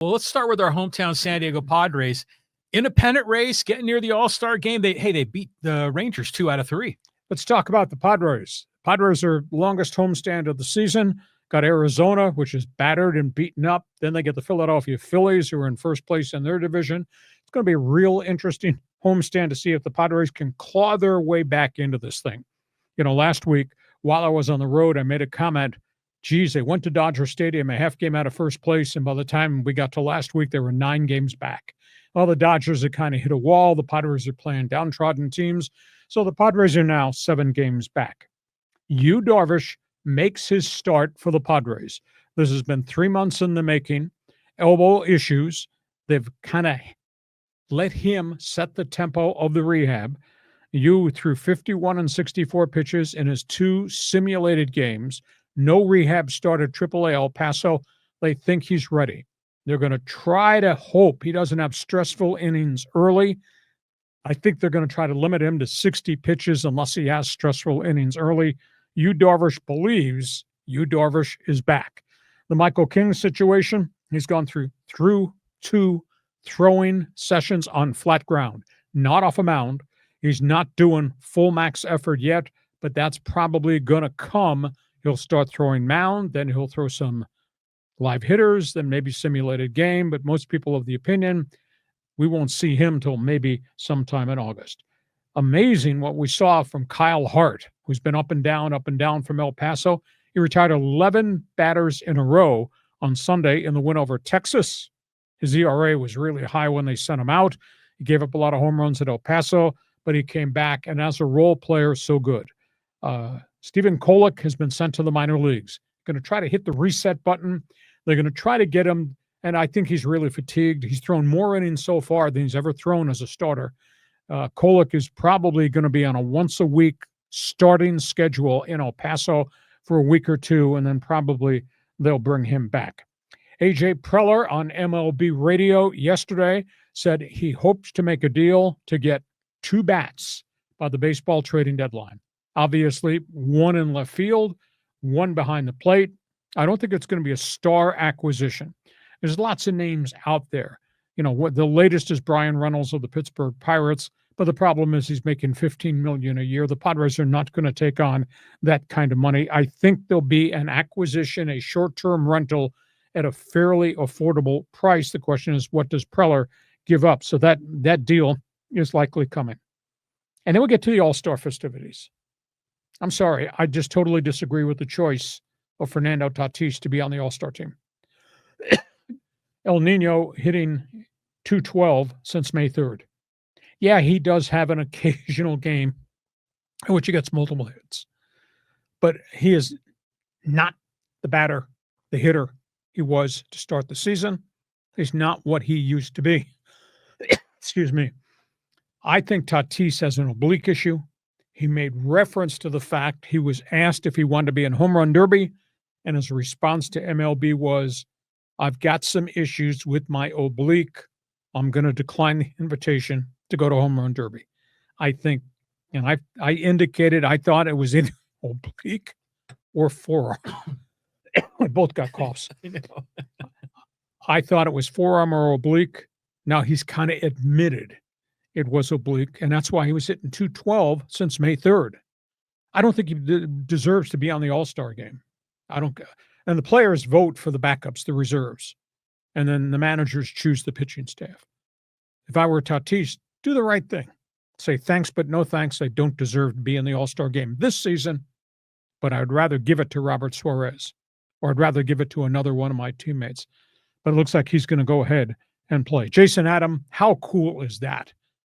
Well, let's start with our hometown San Diego Padres. Independent race, getting near the All-Star game. They beat the Rangers 2 out of 3. Let's talk about the Padres. Padres are longest homestand of the season. Got Arizona, which is battered and beaten up. Then they get the Philadelphia Phillies, who are in first place in their division. It's going to be a real interesting homestand to see if the Padres can claw their way back into this thing. Last week, while I was on the road, I made a comment, geez, they went to Dodger Stadium a half game out of first place, and by the time we got to last week, they were 9 games back. Well, the Dodgers have kind of hit a wall. The Padres are playing downtrodden teams. So the Padres are now 7 games back. Darvish makes his start for the Padres. This has been 3 months in the making. Elbow issues. They've kind of let him set the tempo of the rehab. Threw 51 and 64 pitches in his 2 simulated games. No rehab start at AAA El Paso. They think he's ready. They're going to try to hope he doesn't have stressful innings early. I think they're going to try to limit him to 60 pitches unless he has stressful innings early. Darvish believes Darvish is back. The Michael King situation, he's gone through 2 throwing sessions on flat ground, not off a mound. He's not doing full max effort yet, but that's probably going to come. He'll start throwing mound, then he'll throw some live hitters, then maybe simulated game, but most people of the opinion we won't see him till maybe sometime in August. Amazing what we saw from Kyle Hart, who's been up and down from El Paso. He retired 11 batters in a row on Sunday in the win over Texas. His ERA was really high when they sent him out. He gave up a lot of home runs at El Paso, but he came back, and as a role player, so good. Stephen Kolek has been sent to the minor leagues. Going to try to hit the reset button. They're going to try to get him, and I think he's really fatigued. He's thrown more innings so far than he's ever thrown as a starter. Kolek is probably going to be on a once-a-week starting schedule in El Paso for a week or 2, and then probably they'll bring him back. A.J. Preller on MLB radio yesterday said he hopes to make a deal to get 2 bats by the baseball trading deadline. Obviously, 1 in left field, 1 behind the plate. I don't think it's going to be a star acquisition. There's lots of names out there. What the latest is Brian Reynolds of the Pittsburgh Pirates, but the problem is he's making $15 million a year. The Padres are not going to take on that kind of money. I think there'll be an acquisition, a short-term rental at a fairly affordable price. The question is, what does Preller give up? So that deal is likely coming. And then we'll get to the All-Star festivities. I'm sorry, I just totally disagree with the choice of Fernando Tatis to be on the All-Star team. El Nino hitting .212 since May 3rd. Yeah, he does have an occasional game in which he gets multiple hits. But he is not the batter, the hitter he was to start the season. He's not what he used to be. Excuse me. I think Tatis has an oblique issue. He made reference to the fact he was asked if he wanted to be in Home Run Derby, and his response to MLB was, I've got some issues with my oblique. I'm going to decline the invitation to go to Home Run Derby. I think, and I indicated I thought it was in oblique or forearm. We both got coughs. I thought it was forearm or oblique. Now he's kind of admitted it was oblique, and that's why he was hitting .212 since May 3rd. I don't think he deserves to be on the All-Star game. And the players vote for the backups, the reserves, and then the managers choose the pitching staff. If I were Tatis, do the right thing. Say thanks, but no thanks. I don't deserve to be in the All-Star game this season, but I'd rather give it to Robert Suarez, or I'd rather give it to another one of my teammates. But it looks like he's going to go ahead and play. Jason Adam, how cool is that?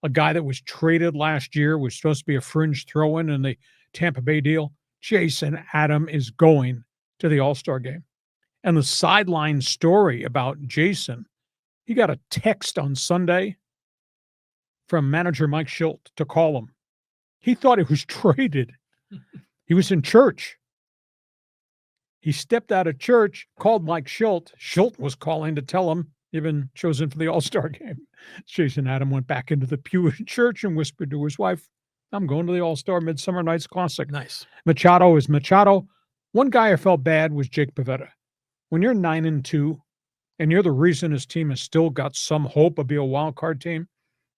A guy that was traded last year, was supposed to be a fringe throw-in in the Tampa Bay deal. Jason Adam is going to the All-Star game. And the sideline story about Jason, he got a text on Sunday from manager Mike Shildt to call him. He thought he was traded. He was in church. He stepped out of church, called Mike Shildt. Shildt was calling to tell him he'd been chosen for the All-Star game. Jason Adam went back into the pew in church and whispered to his wife, I'm going to the All-Star Midsummer Night's Classic. Nice. Machado is Machado. One guy I felt bad was Jake Pivetta. When you're 9-2 and you're the reason his team has still got some hope of being a wild card team,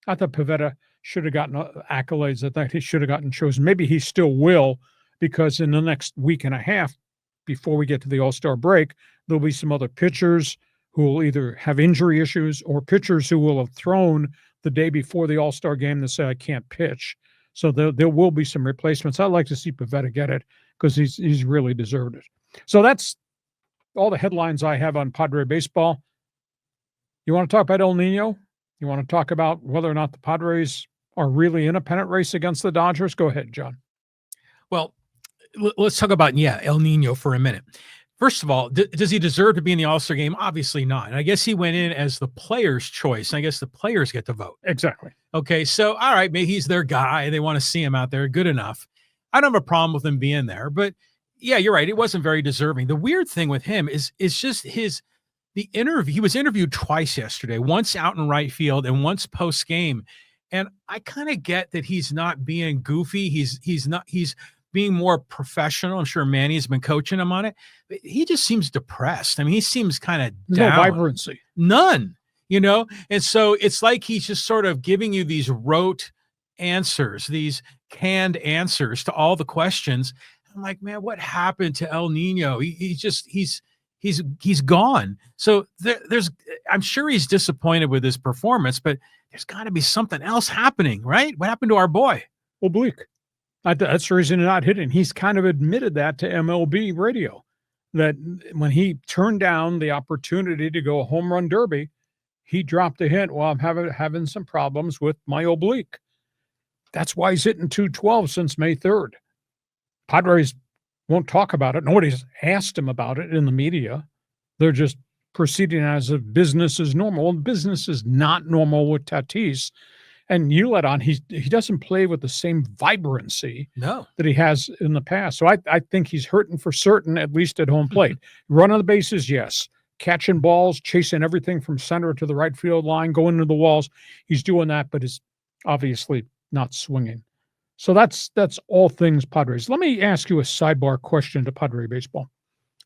I thought Pivetta should have gotten accolades. I thought he should have gotten chosen. Maybe he still will, because in the next week and a half, before we get to the All-Star break, there'll be some other pitchers who will either have injury issues or pitchers who will have thrown the day before the All-Star game that say, I can't pitch. So there will be some replacements. I'd like to see Pivetta get it because he's really deserved it. So that's all the headlines I have on Padre baseball. You want to talk about El Nino? You want to talk about whether or not the Padres are really in a pennant race against the Dodgers? Go ahead, John. Well, let's talk about, El Nino for a minute. First of all, does he deserve to be in the All-Star game? Obviously not. And I guess he went in as the player's choice. I guess the players get to vote. Exactly. Okay, so, all right, maybe he's their guy. They want to see him out there. Good enough. I don't have a problem with him being there. But, yeah, you're right. It wasn't very deserving. The weird thing with him is just the interview. He was interviewed twice yesterday, once out in right field and once post-game. And I kind of get that he's not being goofy. He's being more professional. I'm sure Manny's been coaching him on it. But he just seems depressed. I mean, he seems kind of down. No vibrancy. None, And so it's like he's just sort of giving you these rote answers, these canned answers to all the questions. I'm like, man, what happened to El Nino? He's gone. So I'm sure he's disappointed with his performance, but there's got to be something else happening, right? What happened to our boy? Oblique. That's the reason he's not hitting. He's kind of admitted that to MLB radio, that when he turned down the opportunity to go home run derby, he dropped a hint. Well, I'm having some problems with my oblique. That's why he's hitting 212 since May 3rd. Padres won't talk about it. Nobody's asked him about it in the media. They're just proceeding as if business is normal. Well, business is not normal with Tatis. And you let on, he doesn't play with the same vibrancy that he has in the past. So I think he's hurting for certain, at least at home plate. Running the bases, yes. Catching balls, chasing everything from center to the right field line, going into the walls. He's doing that, but is obviously not swinging. So that's all things Padres. Let me ask you a sidebar question to Padre baseball.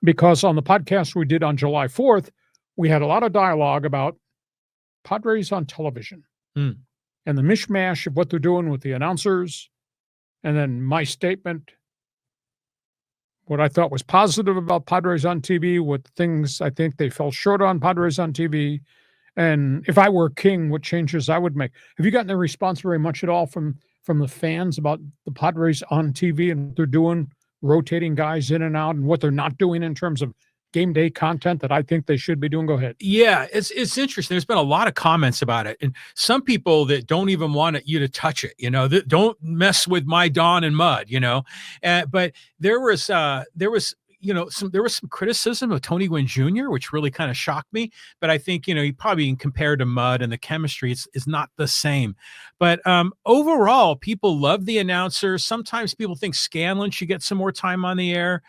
Because on the podcast we did on July 4th, we had a lot of dialogue about Padres on television. And the mishmash of what they're doing with the announcers, and then my statement, what I thought was positive about Padres on TV, what things I think they fell short on Padres on TV, and if I were king, what changes I would make. Have you gotten a response very much at all from the fans about the Padres on TV and what they're doing, rotating guys in and out, and what they're not doing in terms of game day content that I think they should be doing? Go ahead. Yeah, it's interesting. There's been a lot of comments about it, and some people that don't even want you to touch it. That don't mess with my Dawn and Mud. But there was some criticism of Tony Gwynn Jr., which really kind of shocked me. But I think he probably compared to Mud and the chemistry, it's not the same. But overall, people love the announcers. Sometimes people think Scanlon should get some more time on the air.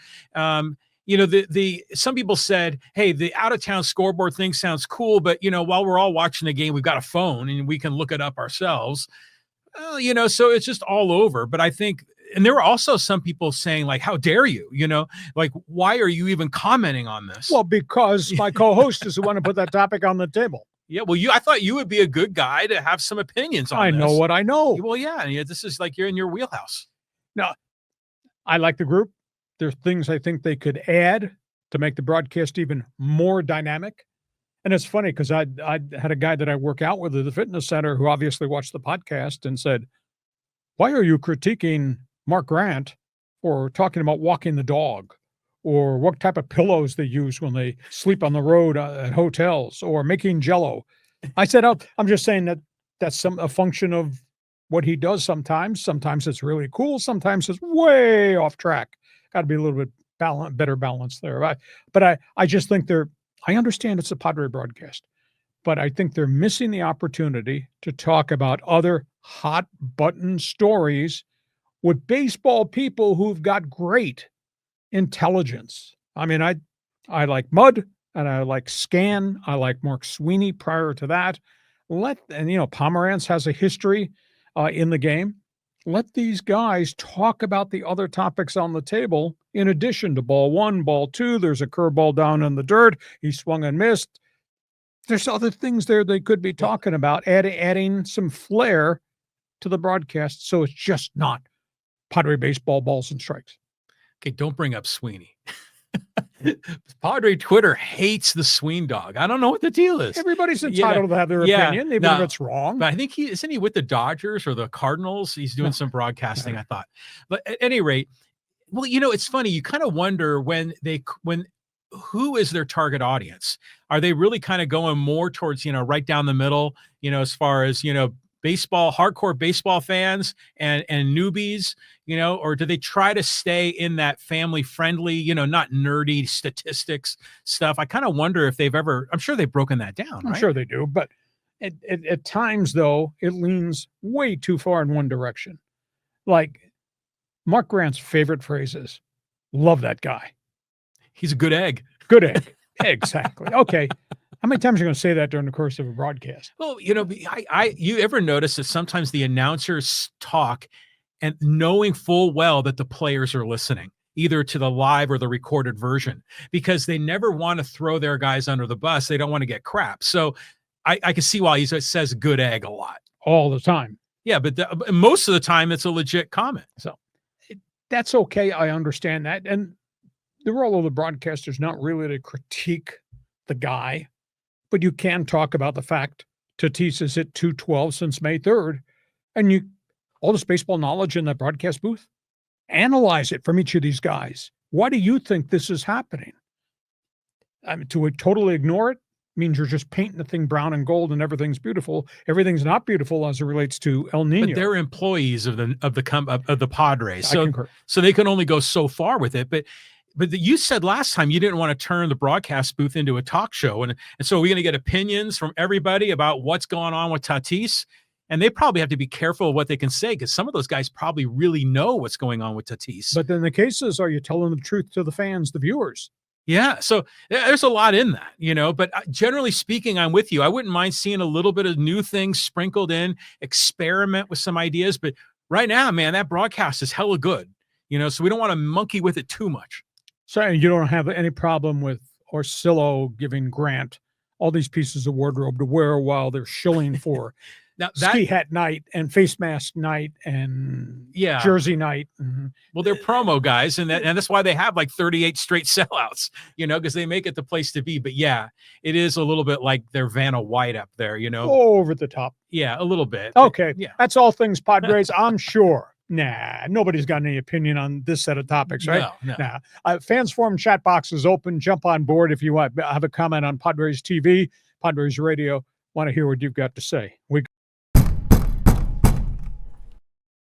Some people said, hey, the out-of-town scoreboard thing sounds cool, but, while we're all watching the game, we've got a phone and we can look it up ourselves. So it's just all over. But I think, and there were also some people saying, like, how dare you, like, why are you even commenting on this? Well, because my co-host is the one to put that topic on the table. Yeah, well, I thought you would be a good guy to have some opinions on this. I know what I know. Well, yeah, this is like you're in your wheelhouse. No, I like the group. There are things I think they could add to make the broadcast even more dynamic. And it's funny because I had a guy that I work out with at the fitness center who obviously watched the podcast and said, why are you critiquing Mark Grant for talking about walking the dog, or what type of pillows they use when they sleep on the road at hotels, or making Jell-O? I said, I'm just saying that's a function of what he does sometimes. Sometimes it's really cool. Sometimes it's way off track. Got to be a little bit better balance there. But I just think I understand it's a Padre broadcast, but I think they're missing the opportunity to talk about other hot button stories with baseball people who've got great intelligence. I mean, I like Mud and I like Scan. I like Mark Sweeney prior to that. Pomerantz has a history in the game. Let these guys talk about the other topics on the table in addition to ball one, ball two. There's a curveball down in the dirt. He swung and missed. There's other things there they could be talking about, adding some flair to the broadcast, so it's just not Padre baseball, balls and strikes. Okay, don't bring up Sweeney. Padre Twitter hates the Sween dog. I don't know what the deal is. Everybody's entitled to have their opinion, even if it's wrong. But I think isn't he with the Dodgers or the Cardinals? He's doing some broadcasting, I thought. But at any rate, well, it's funny. You kind of wonder who is their target audience? Are they really kind of going more towards, right down the middle, as far as, baseball, hardcore baseball fans and newbies, or do they try to stay in that family friendly, not nerdy statistics stuff? I kind of wonder if I'm sure they've broken that down. I'm sure they do, but at times though, it leans way too far in one direction. Like Mark Grant's favorite phrase is, love that guy. He's a good egg. Good egg. Exactly. Okay. How many times are you going to say that during the course of a broadcast? Well, you ever notice that sometimes the announcers talk and knowing full well that the players are listening, either to the live or the recorded version, because they never want to throw their guys under the bus. They don't want to get crap. So I can see why he says good egg a lot. All the time. Yeah, but most of the time it's a legit comment. So that's okay. I understand that. And the role of the broadcaster is not really to critique the guy, but you can talk about the fact Tatis has hit .212 since May 3rd, and all this baseball knowledge in that broadcast booth, analyze it from each of these guys. Why do you think this is happening? I mean, to totally ignore it means you're just painting the thing brown and gold and everything's beautiful. Everything's not beautiful as it relates to El Nino. But they're employees of the Padres, so they can only go so far with it. But you said last time you didn't want to turn the broadcast booth into a talk show. And so we're going to get opinions from everybody about what's going on with Tatis. And they probably have to be careful of what they can say, because some of those guys probably really know what's going on with Tatis. But then the case is, are you telling the truth to the fans, the viewers? Yeah. So there's a lot in that, but generally speaking, I'm with you. I wouldn't mind seeing a little bit of new things sprinkled in, experiment with some ideas. But right now, man, that broadcast is hella good, so we don't want to monkey with it too much. So you don't have any problem with Orsillo giving Grant all these pieces of wardrobe to wear while they're shilling for ski hat night and face mask night and jersey night. Mm-hmm. Well, they're promo guys, and that's why they have like 38 straight sellouts, because they make it the place to be. But yeah, it is a little bit like their Vanna White up there, over the top. Yeah, a little bit. Okay, yeah, that's all things Padres. I'm sure. Nah, nobody's got any opinion on this set of topics, right? No. Nah. Fans Forum chat box is open. Jump on board if you want. Have a comment on Padres TV, Padres Radio. Want to hear what you've got to say.